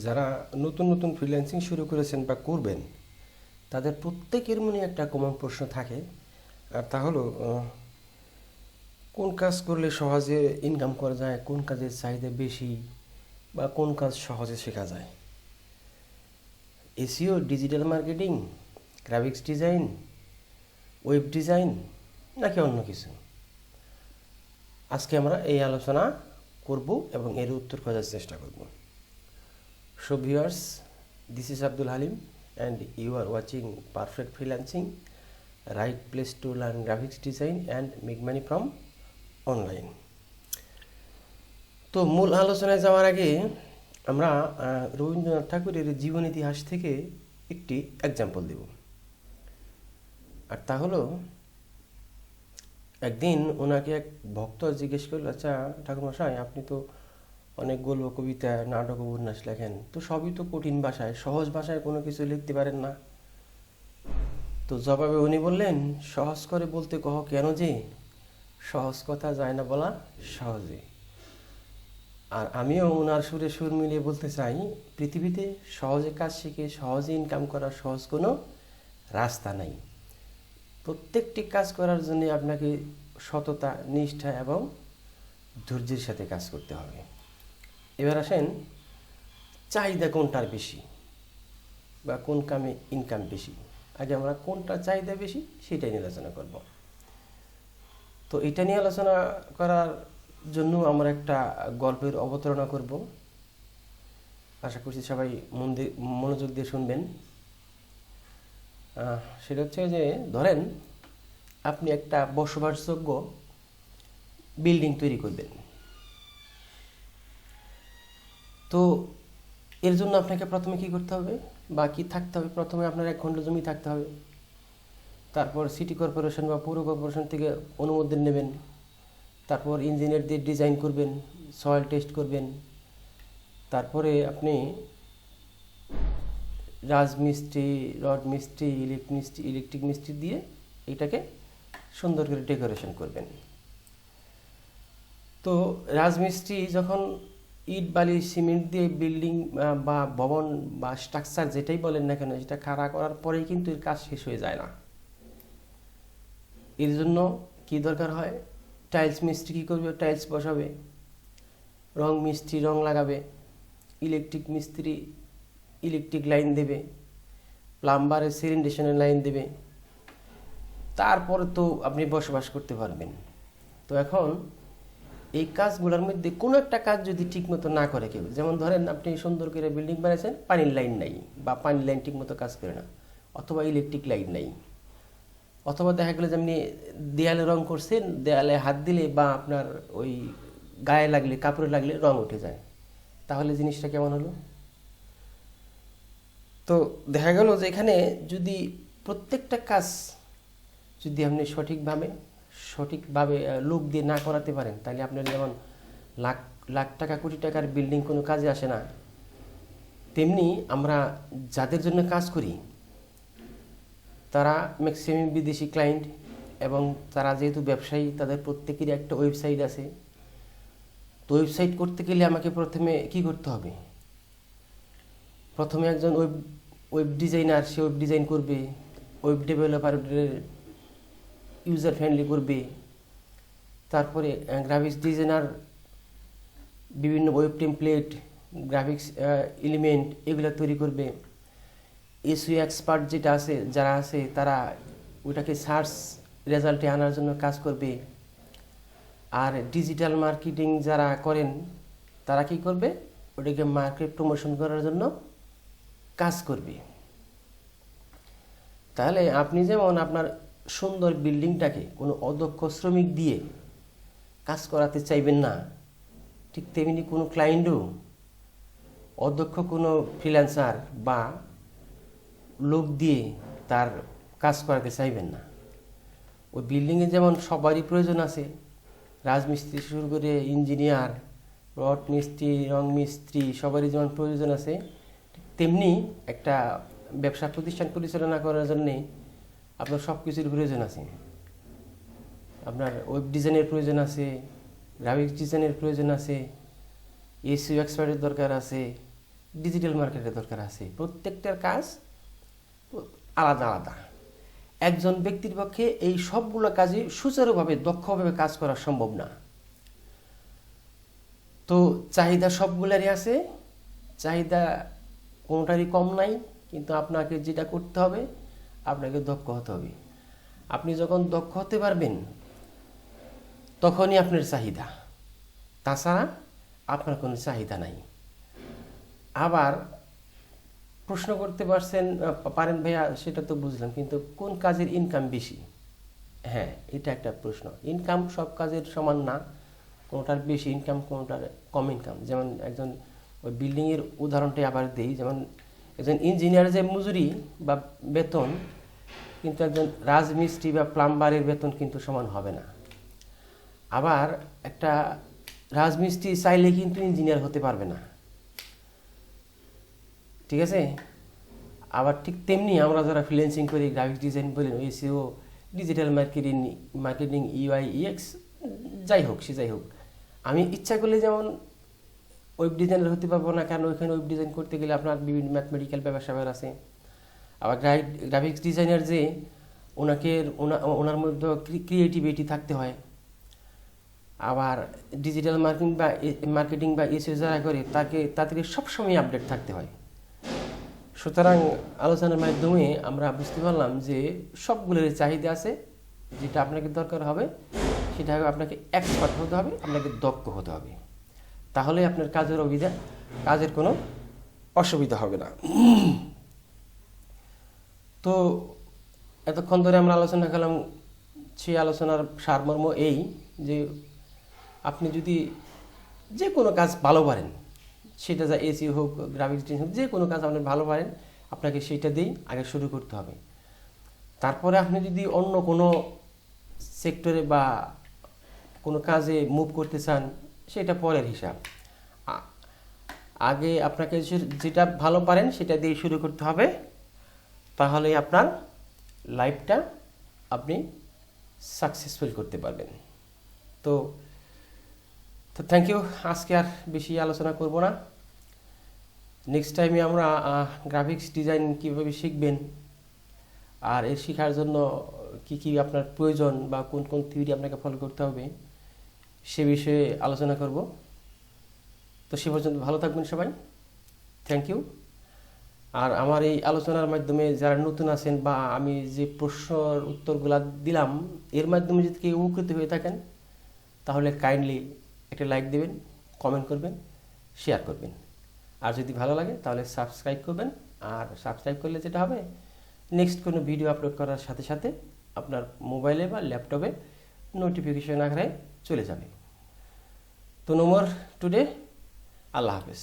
যারা নতুন নতুন ফ্রিল্যান্সিং শুরু করেছেন বা করবেন তাদের প্রত্যেকের মনে একটা কমন প্রশ্ন থাকে, আর তা হলো কোন কাজ করলে সহজে ইনকাম করা যায়, কোন কাজের চাহিদা বেশি বা কোন কাজ সহজে শেখা যায়। SEO, digital marketing, graphics design, web design নাকি অন্য কিছু। আজকে আমরা এই আলোচনা করব এবং এর উত্তর খোঁজার চেষ্টা করব। So viewers, this is Abdul Halim and you are watching Perfect Freelancing, right place to learn graphics design and make money from online. তো মূল আলোচনায় যাওয়ার আগে আমরা রবীন্দ্রনাথ ঠাকুরের জীবন ইতিহাস থেকে একটি এক্সাম্পল দেব। আর তা হলো, একদিন ওনাকে এক ভক্ত জিজ্ঞেস করলো, আচ্ছা ঠাকুরমশাই, আপনি তো অনেক গল্প, কবিতা, নাটক, উপন্যাস লেখেন, তো সবই তো কঠিন ভাষায়, সহজ ভাষায় কোনো কিছু লিখতে পারেন না। তো জবাবে উনি বললেন, সহজ করে বলতে কহ কেন যে, সহজ কথা যায় না বলা সহজে। আর আমিও ওনার সুরে সুর মিলিয়ে বলতে চাই, পৃথিবীতে সহজে কাজ শিখে সহজে ইনকাম করার সহজ কোনো রাস্তা নাই। প্রত্যেকটি কাজ করার জন্য আপনাকে সততা, নিষ্ঠা এবং ধৈর্যের সাথে কাজ করতে হবে। এবার আসেন, চাহিদা কোনটার বেশি বা কোন কামে ইনকাম বেশি। আগে আমরা কোনটা চাহিদা বেশি সেটাই নিয়ে আলোচনা করব। তো এটা নিয়ে আলোচনা করার জন্য আমরা একটা গল্পের অবতারণা করব। আশা করছি সবাই মনোযোগ দিয়ে শুনবেন। সেটা হচ্ছে যে, ধরেন আপনি একটা বসবাসযোগ্য বিল্ডিং তৈরি করবেন। তো এর জন্য আপনাকে প্রথমে কি করতে হবে বা কি থাকতে হবে? প্রথমে আপনার 1 খণ্ড জমি থাকতে হবে। তারপর সিটি কর্পোরেশন বা পৌর কর্পোরেশন থেকে অনুমোদন নেবেন। তারপর ইঞ্জিনিয়ার দিয়ে ডিজাইন করবেন, সয়েল টেস্ট করবেন। তারপরে আপনি রাজমিস্ত্রি, রড মিস্ত্রি, ইলেকট্রিক মিস্ত্রি দিয়ে এটাকে সুন্দর করে ডেকোরেশন করবেন। তো রাজমিস্ত্রি যখন ইট, বালি, সিমেন্ট দিয়ে বিল্ডিং বা ভবন বা স্ট্রাকচার যেটাই বলেন না কেন, সেটা খাড়া করার পরেই কিন্তু এর কাজ শেষ হয়ে যায় না। এর জন্য কি দরকার হয়? টাইলস মিস্ত্রি কী করবে? টাইলস বসাবে। রং মিস্ত্রি রং লাগাবে। ইলেকট্রিক মিস্ত্রি ইলেকট্রিক লাইন দেবে। প্লাম্বারের সেরিন্ডেশনের লাইন দেবে। তারপর তো আপনি বসবাস করতে পারবেন। তো এখন এই কাজগুলোর মধ্যে কোনো একটা কাজ যদি ঠিকমতো না করে কেউ, যেমন ধরেন আপনি সুন্দর করে বিল্ডিং বানিয়েছেন, পানির লাইন নাই বা পানির লাইন ঠিকমতো কাজ করে না, অথবা ইলেকট্রিক লাইন নাই, অথবা দেখা গেলো যে আপনি দেয়ালে রং করছেন, দেয়ালে হাত দিলে বা আপনার ওই গায়ে লাগলে, কাপড়ে লাগলে রং উঠে যায়, তাহলে জিনিসটা কেমন হলো? তো দেখা গেল যে এখানে যদি প্রত্যেকটা কাজ যদি আপনি সঠিকভাবে লোক দিয়ে না করাতে পারেন, তাহলে আপনার যেমন লাখ লাখ টাকা, কোটি টাকার বিল্ডিং কোনো কাজে আসে না। তেমনি আমরা যাদের জন্য কাজ করি তারা ম্যাক্সিমাম বিদেশি ক্লায়েন্ট, এবং তারা যেহেতু ব্যবসায়ী, তাদের প্রত্যেকেরই একটা ওয়েবসাইট আছে। তো ওয়েবসাইট করতে গেলে আমাকে প্রথমে কি করতে হবে? প্রথমে একজন ওয়েব ডিজাইনার, সে ওয়েব ডিজাইন করবে, ওয়েব ডেভেলপার ইউজার ফ্রেন্ডলি করবে। তারপরে গ্রাফিক্স ডিজাইনার বিভিন্ন ওয়েব টেমপ্লেট, গ্রাফিক্স এলিমেন্ট এগুলো তৈরি করবে। এসইও এক্সপার্ট যারা আছে তারা ওটাকে সার্চ রেজাল্টে আনার জন্য কাজ করবে। আর ডিজিটাল মার্কেটিং যারা করেন তারা কি করবে? ওটাকে মার্কেট প্রমোশন করার জন্য কাজ করবে। তাহলে আপনি যেমন আপনার সুন্দর বিল্ডিংটাকে কোনো অদক্ষ শ্রমিক দিয়ে কাজ করাতে চাইবেন না, ঠিক তেমনি কোনো ক্লায়েন্টও অদক্ষ কোনো ফ্রিল্যান্সার বা লোক দিয়ে তার কাজ করাতে চাইবেন না। ওই বিল্ডিংয়ে যেমন সবারই প্রয়োজন আছে, রাজমিস্ত্রি শুরু করে ইঞ্জিনিয়ার, রড মিস্ত্রি, রং মিস্ত্রি, সবারই যেমন প্রয়োজন আছে, তেমনি একটা ব্যবসা প্রতিষ্ঠান পরিচালনা করার জন্যে আপনার সব কিছুর প্রয়োজন আছে। আপনার ওয়েব ডিজাইনের প্রয়োজন আছে, গ্রাফিক্স ডিজাইনের প্রয়োজন আছে, এসইও এক্সপার্টের দরকার আছে, ডিজিটাল মার্কেটের দরকার আছে। প্রত্যেকটার কাজ আলাদা আলাদা। একজন ব্যক্তির পক্ষে এই সবগুলো কাজে সুচারুভাবে দক্ষভাবে কাজ করা সম্ভব না। তো চাহিদা সবগুলারই আছে, চাহিদা কোনোটারই কম নাই, কিন্তু আপনাকে যেটা করতে হবে, আপনাকে দক্ষ হতে হবে। আপনি যখন দক্ষ হতে পারবেন তখনই আপনার চাহিদা, তাছাড়া আপনার কোনো চাহিদা নাই। আবার প্রশ্ন করতে পারেন ভাইয়া, সেটা তো বুঝলাম, কিন্তু কোন কাজের ইনকাম বেশি? হ্যাঁ, এটা একটা প্রশ্ন। ইনকাম সব কাজের সমান না, কোনোটার বেশি ইনকাম, কোনোটার কম ইনকাম। যেমন একজন ওই বিল্ডিংয়ের উদাহরণটাই আবার দিই, যেমন একজন ইঞ্জিনিয়ার যে মজুরি বা বেতন, কিন্তু একজন রাজমিস্ত্রি বা প্লাম্বারের বেতন কিন্তু সমান হবে না। আবার একটা রাজমিস্ত্রি চাইলে কিন্তু ইঞ্জিনিয়ার হতে পারবে না, ঠিক আছে? আবার ঠিক তেমনি আমরা যারা ফ্রিল্যান্সিং করি, গ্রাফিক্স ডিজাইন বলেন, SEO, digital marketing, UI UX, যাই হোক, আমি ইচ্ছা করলে যেমন ওয়েব ডিজাইনার হতে পারবো না, কারণ ওইখানে ওয়েব ডিজাইন করতে গেলে আপনার বিভিন্ন ম্যাথমেটিক্যাল ব্যাপার আছে। আবার গ্রাফিক্স ডিজাইনার যে ওনার মধ্যে ক্রিয়েটিভিটি থাকতে হয়। আবার ডিজিটাল মার্কেটিং বা এসইও যারা করে তাদেরকে সবসময় আপডেট থাকতে হয়। সুতরাং আলোচনার মাধ্যমে আমরা বুঝতে পারলাম যে সবগুলোর চাহিদা আছে। যেটা আপনাকে দরকার হবে সেটা হবে আপনাকে এক্সপার্ট হতে হবে, আপনাকে দক্ষ হতে হবে। তাহলে আপনার কাজের কোনো অসুবিধা হবে না। তো এতক্ষণ ধরে আমরা আলোচনা করলাম, সেই আলোচনার সারমর্ম এই যে আপনি যদি যে কোনো কাজ ভালো পারেন, সেটা যা এসইও হোক, গ্রাফিক্স ডিজাইন হোক, যে কোনো কাজ আপনি ভালো পারেন, আপনাকে সেইটা দিয়েই আগে শুরু করতে হবে। তারপরে আপনি যদি অন্য কোনো সেক্টরে বা কোনো কাজে মুভ করতে চান, সেটা পরের হিসাব। আগে আপনাকে যেটা ভালো পারেন সেটা দিয়ে শুরু করতে হবে, তাহলেই আপনার লাইফটা আপনি সাকসেসফুল করতে পারবেন। তো থ্যাংক ইউ। আজকে আর বেশি আলোচনা করব না। নেক্সট টাইমে আমরা গ্রাফিক্স ডিজাইন কীভাবে শিখবেন, আর এর শেখার জন্য কি কি আপনার প্রয়োজন বা কোন কোন থিওরি আপনাকে ফলো করতে হবে, সে বিষয়ে আলোচনা করব। তো সে পর্যন্ত ভালো থাকবেন সবাই। Thank you. আর আমার এই আলোচনার মাধ্যমে যারা নতুন আছেন বা আমি যে প্রশ্নের উত্তরগুলো দিলাম এর মাধ্যমে যদি কেউ উপকৃত হয়ে থাকেন, তাহলে কাইন্ডলি একটা লাইক দেবেন, কমেন্ট করবেন, শেয়ার করবেন। আর যদি ভালো লাগে তাহলে সাবস্ক্রাইব করবেন। আর সাবস্ক্রাইব করলে যেটা হবে, নেক্সট কোনো ভিডিও আপলোড করার সাথে সাথে আপনার মোবাইলে বা ল্যাপটপে নোটিফিকেশন আকারে চলে যাবে। তো নো মোর টুডে। আল্লাহ হাফেজ।